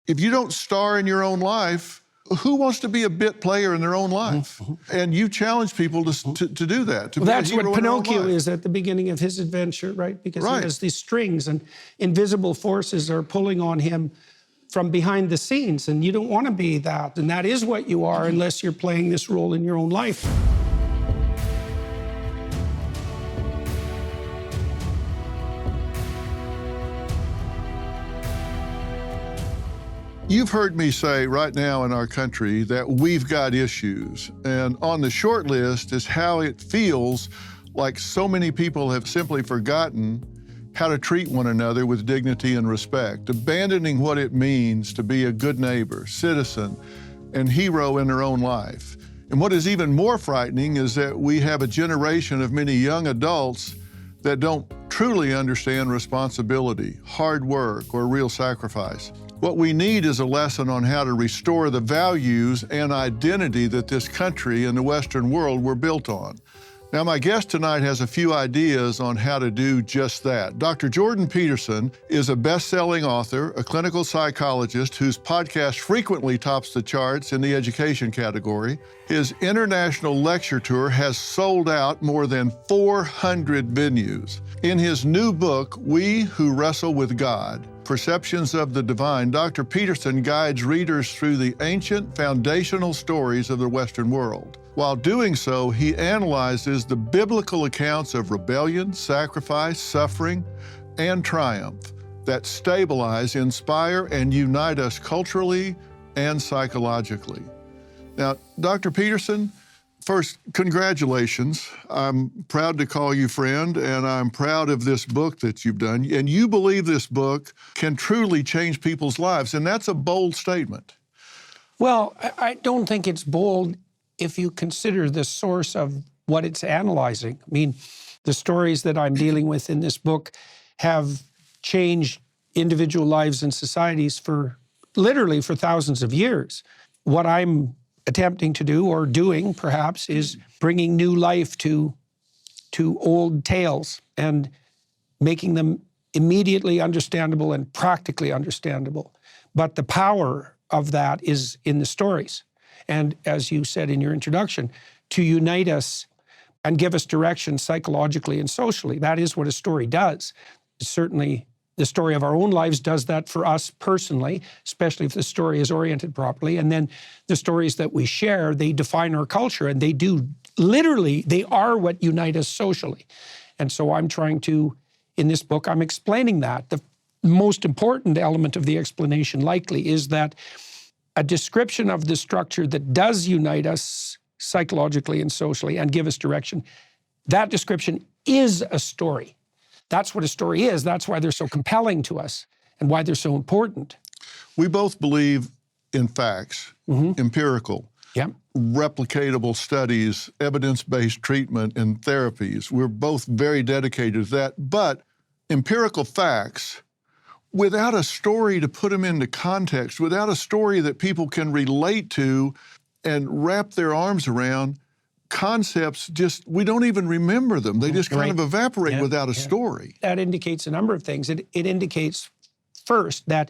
if you don't star in your own life, who wants to be a bit player in their own life? And you challenge people to do that. Well, that's what Pinocchio is at the beginning of his adventure, right? Because he has these strings and invisible forces are pulling on him from behind the scenes, and you don't want to be that. And that is what you are unless you're playing this role in your own life. You've heard me say right now in our country that we've got issues. And on the short list is how it feels like so many people have simply forgotten how to treat one another with dignity and respect, abandoning what it means to be a good neighbor, citizen, and hero in their own life. And what is even more frightening is that we have a generation of many young adults that don't truly understand responsibility, hard work, or real sacrifice. What we need is a lesson on how to restore the values and identity that this country and the Western world were built on. Now, my guest tonight has a few ideas on how to do just that. Dr. Jordan Peterson is a best-selling author, a clinical psychologist whose podcast frequently tops the charts in the education category. His international lecture tour has sold out more than 400 venues. In his new book, We Who Wrestle with God, Perceptions of the Divine, Dr. Peterson guides readers through the ancient foundational stories of the Western world. While doing so, he analyzes the biblical accounts of rebellion, sacrifice, suffering, and triumph that stabilize, inspire, and unite us culturally and psychologically. Now, Dr. Peterson, first, congratulations. I'm proud to call you friend, and I'm proud of this book that you've done. And you believe this book can truly change people's lives, and that's a bold statement. Well, I don't think it's bold if you consider the source of what it's analyzing. I mean, the stories that I'm dealing with in this book have changed individual lives and societies literally for thousands of years. What I'm attempting to do, or doing perhaps, is bringing new life to old tales and making them immediately understandable and practically understandable. But the power of that is in the stories. And as you said in your introduction, to unite us and give us direction psychologically and socially. That is what a story does. Certainly, the story of our own lives does that for us personally, especially if the story is oriented properly. And then the stories that we share, they define our culture, and they do, literally, they are what unite us socially. And so I'm trying to, in this book, I'm explaining that. The most important element of the explanation likely is that a description of the structure that does unite us psychologically and socially and give us direction, that description is a story. That's what a story is. That's why they're so compelling to us and why they're so important. We both believe in facts, empirical, replicatable studies, evidence-based treatment, and therapies. We're both very dedicated to that. But empirical facts, without a story to put them into context, without a story that people can relate to and wrap their arms around, concepts we don't even remember them. They just kind of evaporate without a story. That indicates a number of things. It indicates, first, that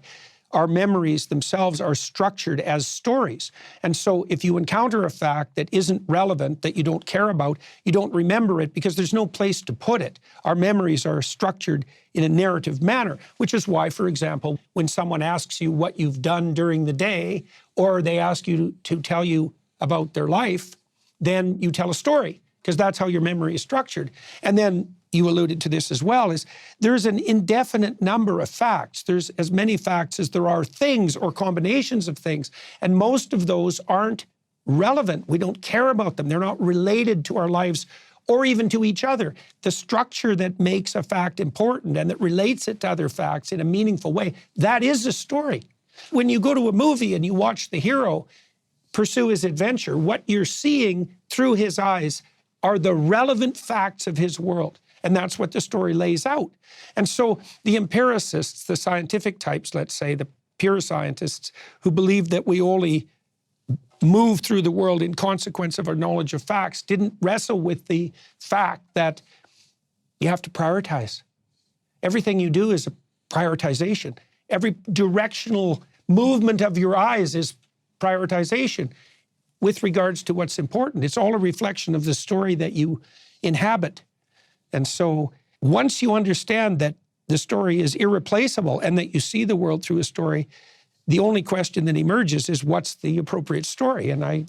our memories themselves are structured as stories. And so if you encounter a fact that isn't relevant, that you don't care about, you don't remember it because there's no place to put it. Our memories are structured in a narrative manner, which is why, for example, when someone asks you what you've done during the day, or they ask you to tell you about their life, then you tell a story, because that's how your memory is structured. And then you alluded to this as well, is there's an indefinite number of facts. There's as many facts as there are things or combinations of things. And most of those aren't relevant. We don't care about them. They're not related to our lives or even to each other. The structure that makes a fact important and that relates it to other facts in a meaningful way, that is a story. When you go to a movie and you watch the hero pursue his adventure, what you're seeing through his eyes are the relevant facts of his world. And that's what the story lays out. And so the empiricists, the scientific types, let's say, the pure scientists who believe that we only move through the world in consequence of our knowledge of facts, didn't wrestle with the fact that you have to prioritize. Everything you do is a prioritization. Every directional movement of your eyes is prioritization with regards to what's important. It's all a reflection of the story that you inhabit. And so once you understand that the story is irreplaceable and that you see the world through a story, the only question that emerges is what's the appropriate story? And I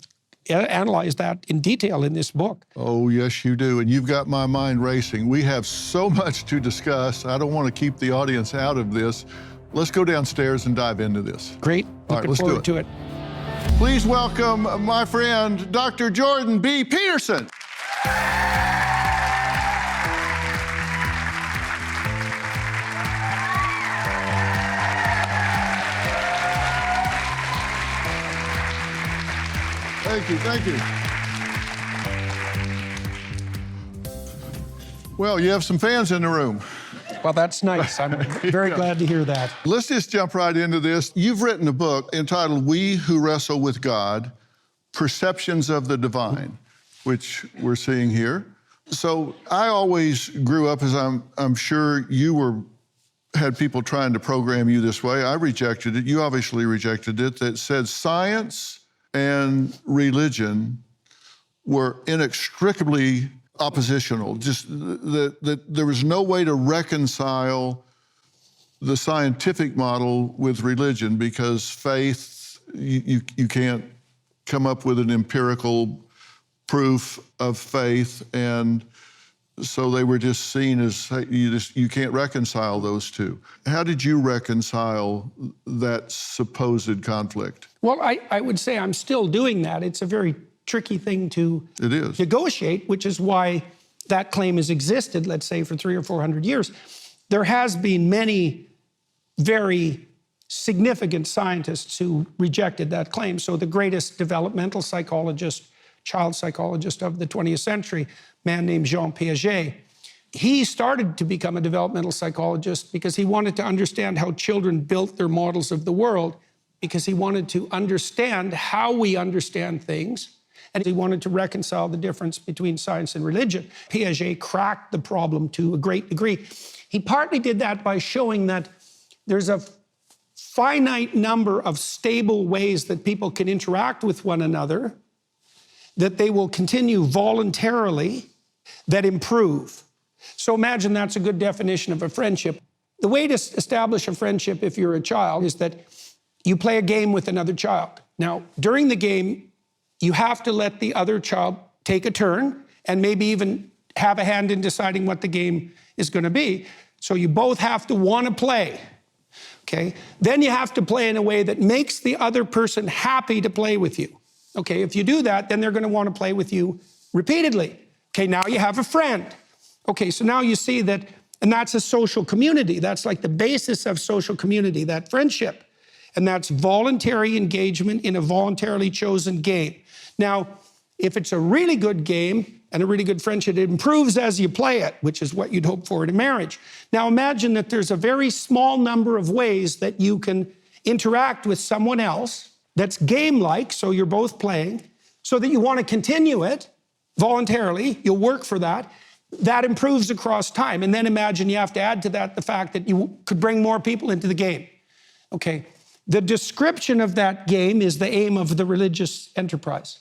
analyze that in detail in this book. Oh, yes, you do. And you've got my mind racing. We have so much to discuss. I don't want to keep the audience out of this. Let's go downstairs and dive into this. Great. All right, Looking let's forward do it. to it. Please welcome my friend, Dr. Jordan B. Peterson. Thank you, thank you. Well, you have some fans in the room. Well, that's nice. I'm very glad to hear that. Let's just jump right into this. You've written a book entitled We Who Wrestle with God, Perceptions of the Divine, which we're seeing here. So I always grew up, as I'm sure you had people trying to program you this way. I rejected it. You obviously rejected it. That said science and religion were inextricably oppositional, just that there was no way to reconcile the scientific model with religion because faith, you can't come up with an empirical proof of faith, and so they were just seen as you can't reconcile those two. How did you reconcile that supposed conflict? Well, I would say I'm still doing that. It's a very tricky thing to negotiate, which is why that claim has existed, let's say, for 300 or 400 years. There has been many very significant scientists who rejected that claim. So the greatest developmental psychologist, child psychologist of the 20th century, a man named Jean Piaget, he started to become a developmental psychologist because he wanted to understand how children built their models of the world, because he wanted to understand how we understand things, and he wanted to reconcile the difference between science and religion. Piaget cracked the problem to a great degree. He partly did that by showing that there's a finite number of stable ways that people can interact with one another, that they will continue voluntarily, that improve. So imagine that's a good definition of a friendship. The way to establish a friendship if you're a child is that you play a game with another child. Now, during the game, you have to let the other child take a turn and maybe even have a hand in deciding what the game is going to be. So you both have to want to play, okay? Then you have to play in a way that makes the other person happy to play with you. Okay, if you do that, then they're going to want to play with you repeatedly. Okay, now you have a friend. Okay, so now you see that, and that's a social community. That's like the basis of social community, that friendship. And that's voluntary engagement in a voluntarily chosen game. Now, if it's a really good game and a really good friendship, it improves as you play it, which is what you'd hope for in a marriage. Now, imagine that there's a very small number of ways that you can interact with someone else that's game-like, so you're both playing, so that you want to continue it voluntarily, you'll work for that. That improves across time. And then imagine you have to add to that the fact that you could bring more people into the game. Okay. The description of that game is the aim of the religious enterprise.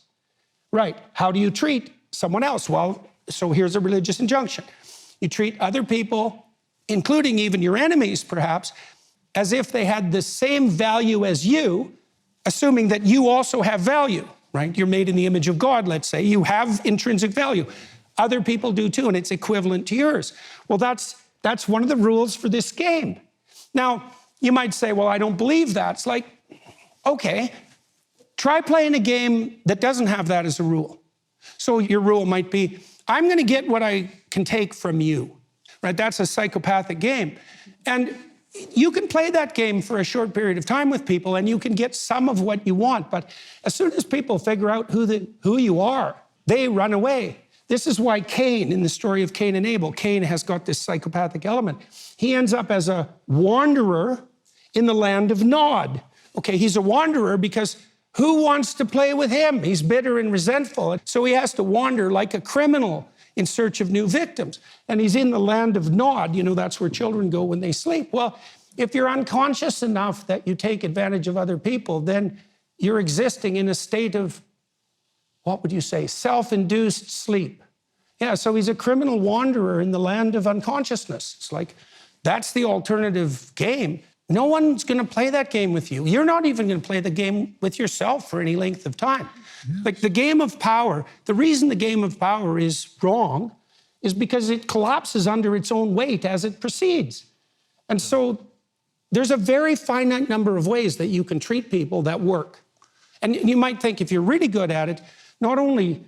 Right. How do you treat someone else? Well, so here's a religious injunction. You treat other people, including even your enemies perhaps, as if they had the same value as you, assuming that you also have value, right? You're made in the image of God, let's say. You have intrinsic value. Other people do too, and it's equivalent to yours. Well, that's one of the rules for this game. Now, you might say, well, I don't believe that. It's like, okay, try playing a game that doesn't have that as a rule. So your rule might be, I'm going to get what I can take from you, right? That's a psychopathic game. And you can play that game for a short period of time with people and you can get some of what you want. But as soon as people figure out who you are, they run away. This is why Cain, in the story of Cain and Abel, Cain has got this psychopathic element. He ends up as a wanderer in the land of Nod. Okay, he's a wanderer because who wants to play with him? He's bitter and resentful. So he has to wander like a criminal in search of new victims. And he's in the land of Nod. You know, that's where children go when they sleep. Well, If you're unconscious enough that you take advantage of other people, then you're existing in a state of, what would you say, self-induced sleep. Yeah, so he's a criminal wanderer in the land of unconsciousness. It's like, that's the alternative game. No one's going to play that game with you. You're not even going to play the game with yourself for any length of time. Yes. Like the game of power, the reason the game of power is wrong is because it collapses under its own weight as it proceeds. And so there's a very finite number of ways that you can treat people that work. And you might think if you're really good at it, not only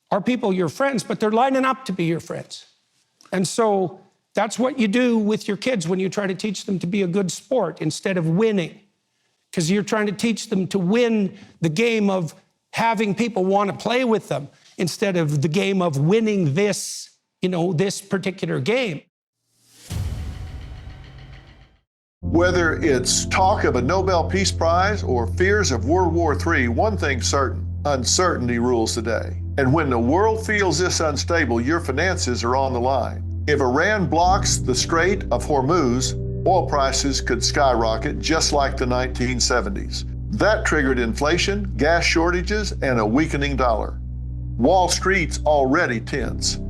are people your friends, but they're lining up to be your friends. And so that's what you do with your kids when you try to teach them to be a good sport instead of winning. Because you're trying to teach them to win the game of having people want to play with them instead of the game of winning this, this particular game. Whether it's talk of a Nobel Peace Prize or fears of World War III, one thing's certain: uncertainty rules the day. And when the world feels this unstable, your finances are on the line. If Iran blocks the Strait of Hormuz, oil prices could skyrocket just like the 1970s. That triggered inflation, gas shortages, and a weakening dollar. Wall Street's already tense.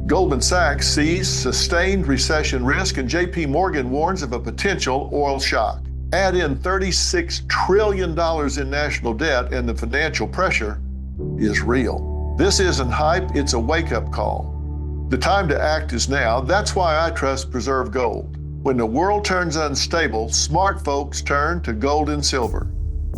Goldman Sachs sees sustained recession risk, and JP Morgan warns of a potential oil shock. Add in $36 trillion in national debt, and the financial pressure is real. This isn't hype, it's a wake-up call. The time to act is now. That's why I trust Preserve Gold. When the world turns unstable, smart folks turn to gold and silver.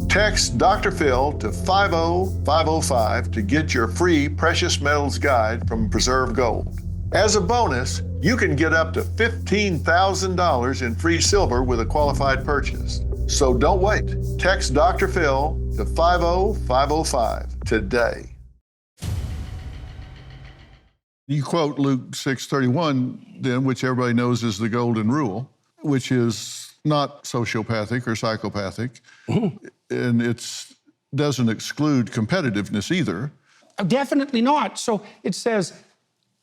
Text Dr. Phil to 50505 to get your free precious metals guide from Preserve Gold. As a bonus, you can get up to $15,000 in free silver with a qualified purchase. So don't wait. Text Dr. Phil to 50505 today. You quote Luke 6:31, then, which everybody knows is the golden rule, which is not sociopathic or psychopathic, and it doesn't exclude competitiveness either. Definitely not. So it says,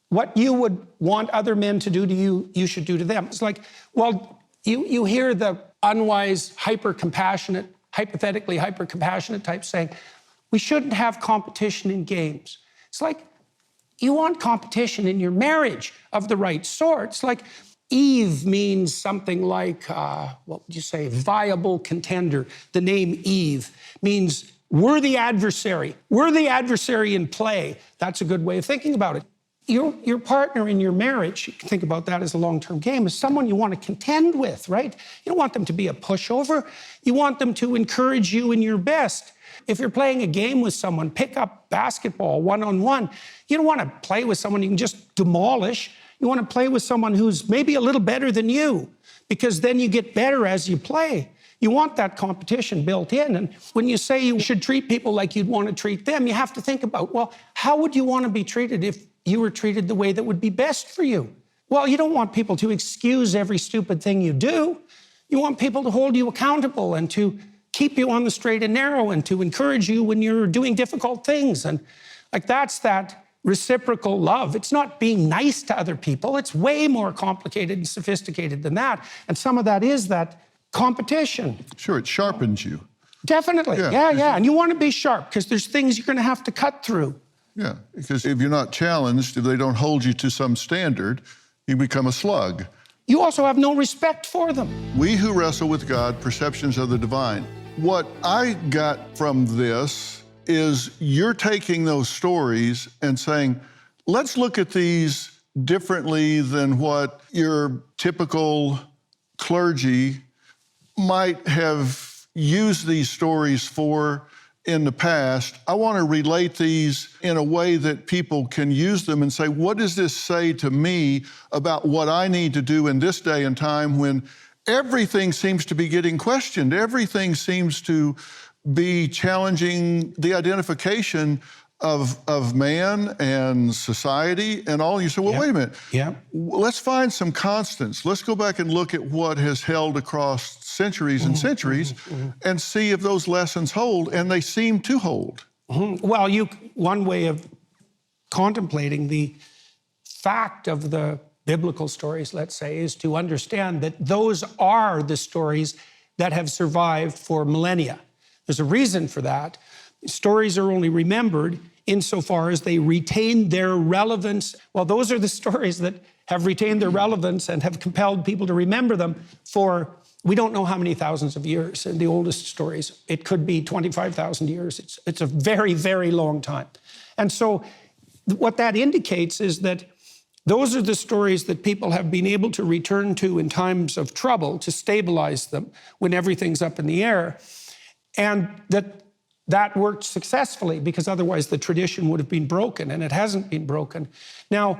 what you would want other men to do to you, you should do to them. It's like, well, you hear the unwise, hypothetically hyper-compassionate type saying, we shouldn't have competition in games. It's like, you want competition in your marriage of the right sort. It's like Eve means something like, what would you say, viable contender. The name Eve means worthy adversary in play. That's a good way of thinking about it. Your partner in your marriage, you can think about that as a long-term game, is someone you want to contend with, right? You don't want them to be a pushover. You want them to encourage you in your best. If you're playing a game with someone, pick up basketball one-on-one. You don't want to play with someone you can just demolish. You want to play with someone who's maybe a little better than you, because then you get better as you play. You want that competition built in. And when you say you should treat people like you'd want to treat them, you have to think about, well, how would you want to be treated if you were treated the way that would be best for you? Well, you don't want people to excuse every stupid thing you do. You want people to hold you accountable and to keep you on the straight and narrow and to encourage you when you're doing difficult things. And like, that's that reciprocal love. It's not being nice to other people. It's way more complicated and sophisticated than that. And some of that is that competition. Sure, it sharpens you. Definitely, yeah. And you want to be sharp because there's things you're going to have to cut through. Yeah, because if you're not challenged, if they don't hold you to some standard, you become a slug. You also have no respect for them. We who wrestle with God, perceptions of the divine. What I got from this is you're taking those stories and saying, let's look at these differently than what your typical clergy might have used these stories for in the past. I want to relate these in a way that people can use them and say, what does this say to me about what I need to do in this day and time when everything seems to be getting questioned? Everything seems to be challenging the identification of man and society and all. You say, well, wait a minute. Yeah. Let's find some constants. Let's go back and look at what has held across centuries and centuries and see if those lessons hold, and they seem to hold. Well, one way of contemplating the fact of the biblical stories, let's say, is to understand that those are the stories that have survived for millennia. There's a reason for that. Stories are only remembered insofar as they retain their relevance. Well, those are the stories that have retained their relevance and have compelled people to remember them for, we don't know how many thousands of years. In the oldest stories, it could be 25,000 years. It's a very, very long time. And so what that indicates is that those are the stories that people have been able to return to in times of trouble to stabilize them when everything's up in the air. And that worked successfully because otherwise the tradition would have been broken, and it hasn't been broken. Now,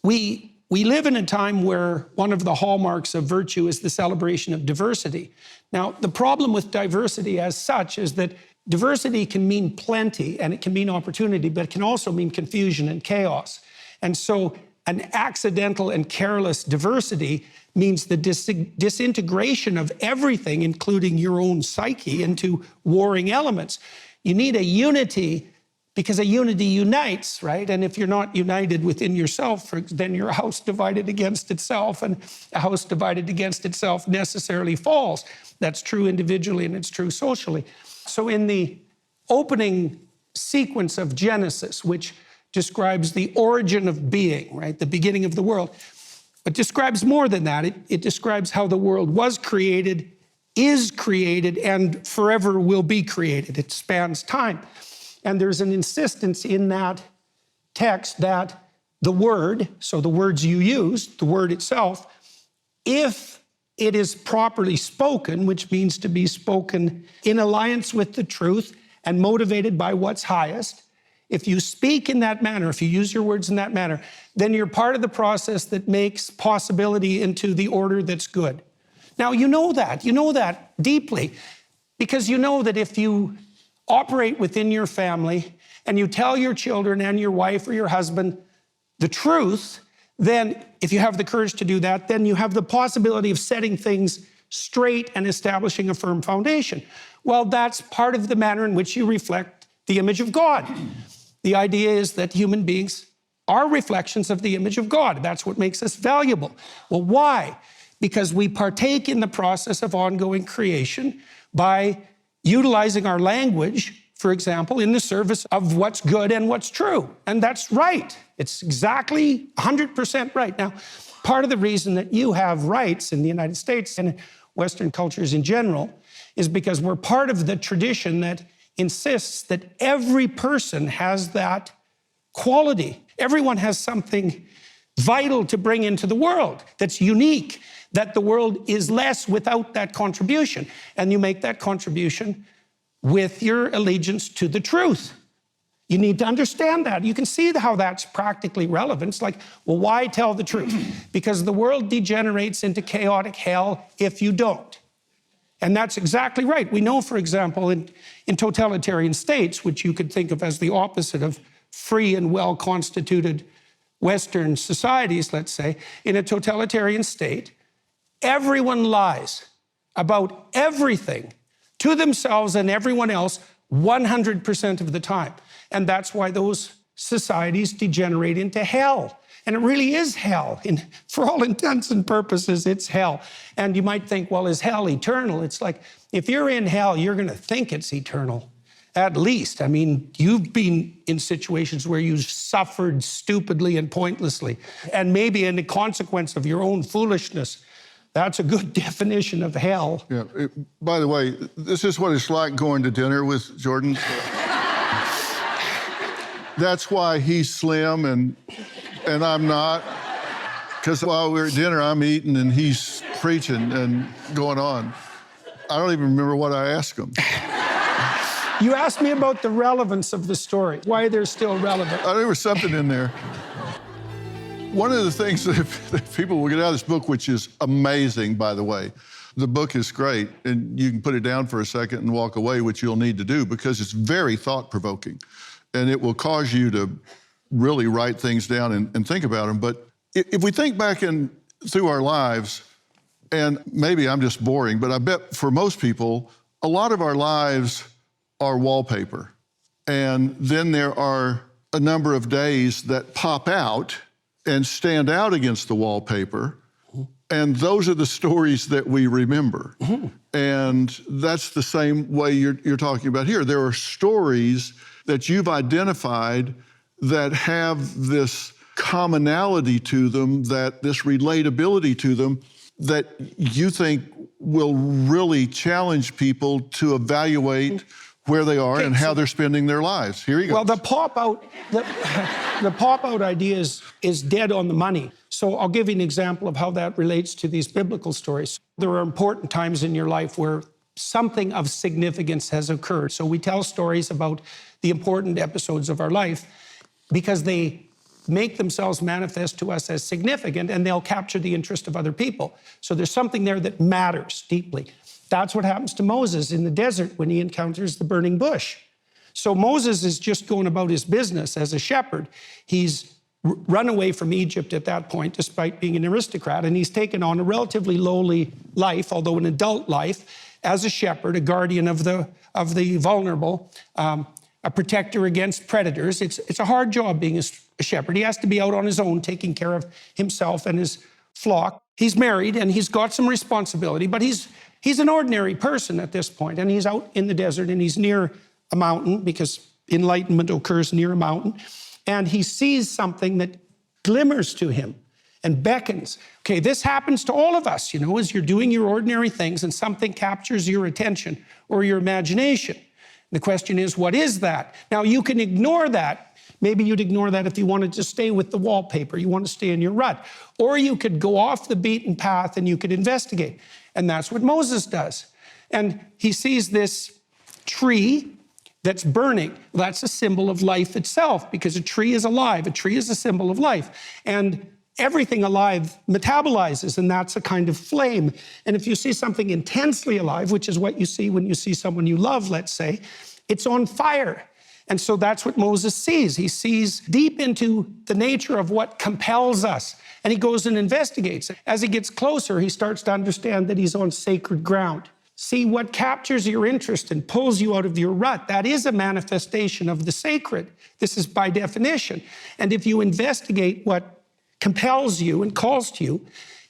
we live in a time where one of the hallmarks of virtue is the celebration of diversity. Now, the problem with diversity as such is that diversity can mean plenty and it can mean opportunity, but it can also mean confusion and chaos. And so an accidental and careless diversity means the disintegration of everything, including your own psyche, into warring elements. You need a unity because a unity unites, right? And if you're not united within yourself, then you're a house divided against itself, and a house divided against itself necessarily falls. That's true individually and it's true socially. So in the opening sequence of Genesis, which describes the origin of being, right? The beginning of the world. It describes more than that. It describes how the world was created, is created, and forever will be created. It spans time. And there's an insistence in that text that the word, so the words you use, the word itself, if it is properly spoken, which means to be spoken in alliance with the truth and motivated by what's highest, if you speak in that manner, if you use your words in that manner, then you're part of the process that makes possibility into the order that's good. Now, you know that deeply, because you know that if you operate within your family and you tell your children and your wife or your husband the truth, then if you have the courage to do that, then you have the possibility of setting things straight and establishing a firm foundation. Well, that's part of the manner in which you reflect the image of God. The idea is that human beings are reflections of the image of God. That's what makes us valuable. Well, why? Because we partake in the process of ongoing creation by utilizing our language, for example, in the service of what's good and what's true. And that's right. It's exactly 100% right. Now, part of the reason that you have rights in the United States and Western cultures in general is because we're part of the tradition that insists that every person has that quality. Everyone has something vital to bring into the world that's unique, that the world is less without that contribution. And you make that contribution with your allegiance to the truth. You need to understand that. You can see how that's practically relevant. It's like, well, why tell the truth? Because the world degenerates into chaotic hell if you don't. And that's exactly right. We know, for example, in totalitarian states, which you could think of as the opposite of free and well-constituted Western societies, let's say, in a totalitarian state, everyone lies about everything to themselves and everyone else 100% of the time. And that's why those societies degenerate into hell. And it really is hell. For all intents and purposes, it's hell. And you might think, well, is hell eternal? It's like, if you're in hell, you're going to think it's eternal, at least. I mean, you've been in situations where you've suffered stupidly and pointlessly, and maybe in the consequence of your own foolishness. That's a good definition of hell. Yeah. By the way, this is what it's like going to dinner with Jordan. That's why he's slim and I'm not. Because while we're at dinner, I'm eating and he's preaching and going on. I don't even remember what I asked him. You asked me about the relevance of the story, why they're still relevant. There was something in there. One of the things that people will get out of this book, which is amazing, by the way, the book is great, and you can put it down for a second and walk away, which you'll need to do because it's very thought-provoking, and it will cause you to really write things down and think about them. But if we think back through our lives, and maybe I'm just boring, but I bet for most people, a lot of our lives are wallpaper. And then there are a number of days that pop out and stand out against the wallpaper. And those are the stories that we remember. And that's the same way you're talking about here. There are stories that you've identified that have this commonality to them, that this relatability to them, that you think will really challenge people to evaluate where they are and how they're spending their lives. Here you go. Well, the pop-out idea is dead on the money. So I'll give you an example of how that relates to these biblical stories. There are important times in your life where something of significance has occurred. So we tell stories about the important episodes of our life because they make themselves manifest to us as significant, and they'll capture the interest of other people. So there's something there that matters deeply. That's what happens to Moses in the desert when he encounters the burning bush. So Moses is just going about his business as a shepherd. He's run away from Egypt at that point, despite being an aristocrat, and he's taken on a relatively lowly life, although an adult life, as a shepherd, a guardian of the vulnerable, a protector against predators. It's a hard job being a shepherd. He has to be out on his own, taking care of himself and his flock. He's married, and he's got some responsibility, but he's an ordinary person at this point, and he's out in the desert, and he's near a mountain, because enlightenment occurs near a mountain, and he sees something that glimmers to him and beckons. Okay, this happens to all of us, as you're doing your ordinary things and something captures your attention or your imagination. The question is, what is that? Now, you can ignore that. Maybe you'd ignore that if you wanted to stay with the wallpaper. You want to stay in your rut. Or you could go off the beaten path and you could investigate. And that's what Moses does. And he sees this tree that's burning. Well, that's a symbol of life itself, because a tree is alive. A tree is a symbol of life. And everything alive metabolizes, and that's a kind of flame. And if you see something intensely alive, which is what you see when you see someone you love, let's say, it's on fire. And so that's what Moses sees. He sees deep into the nature of what compels us, and he goes and investigates. As he gets closer, he starts to understand that he's on sacred ground. See, what captures your interest and pulls you out of your rut, that is a manifestation of the sacred. This is by definition. And if you investigate what compels you and calls to you,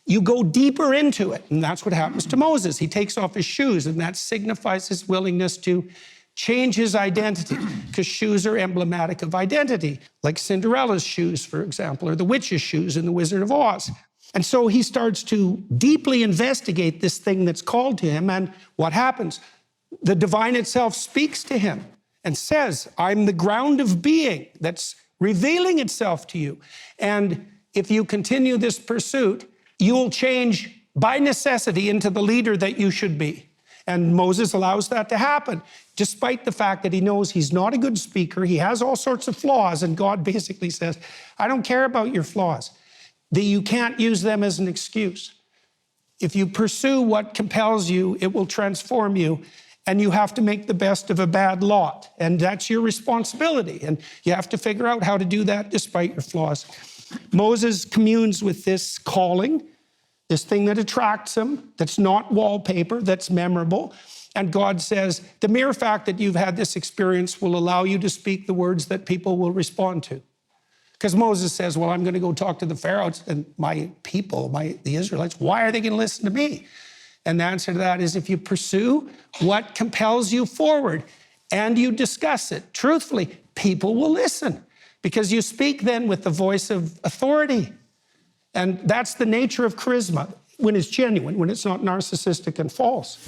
you go deeper into it. And that's what happens to Moses. He takes off his shoes, and that signifies his willingness to change his identity, because shoes are emblematic of identity, like Cinderella's shoes, for example, or the witch's shoes in The Wizard of Oz. And so he starts to deeply investigate this thing that's called to him, and what happens? The divine itself speaks to him and says, I'm the ground of being that's revealing itself to you. And if you continue this pursuit, you will change by necessity into the leader that you should be. And Moses allows that to happen, despite the fact that he knows he's not a good speaker. He has all sorts of flaws, and God basically says, I don't care about your flaws. That you can't use them as an excuse. If you pursue what compels you, it will transform you, and you have to make the best of a bad lot. And that's your responsibility, and you have to figure out how to do that despite your flaws. Moses communes with this calling, this thing that attracts him, that's not wallpaper, that's memorable. And God says, the mere fact that you've had this experience will allow you to speak the words that people will respond to. Because Moses says, well, I'm going to go talk to the Pharaohs and my people, the Israelites. Why are they going to listen to me? And the answer to that is, if you pursue what compels you forward and you discuss it truthfully, people will listen, because you speak then with the voice of authority. And that's the nature of charisma, when it's genuine, when it's not narcissistic and false.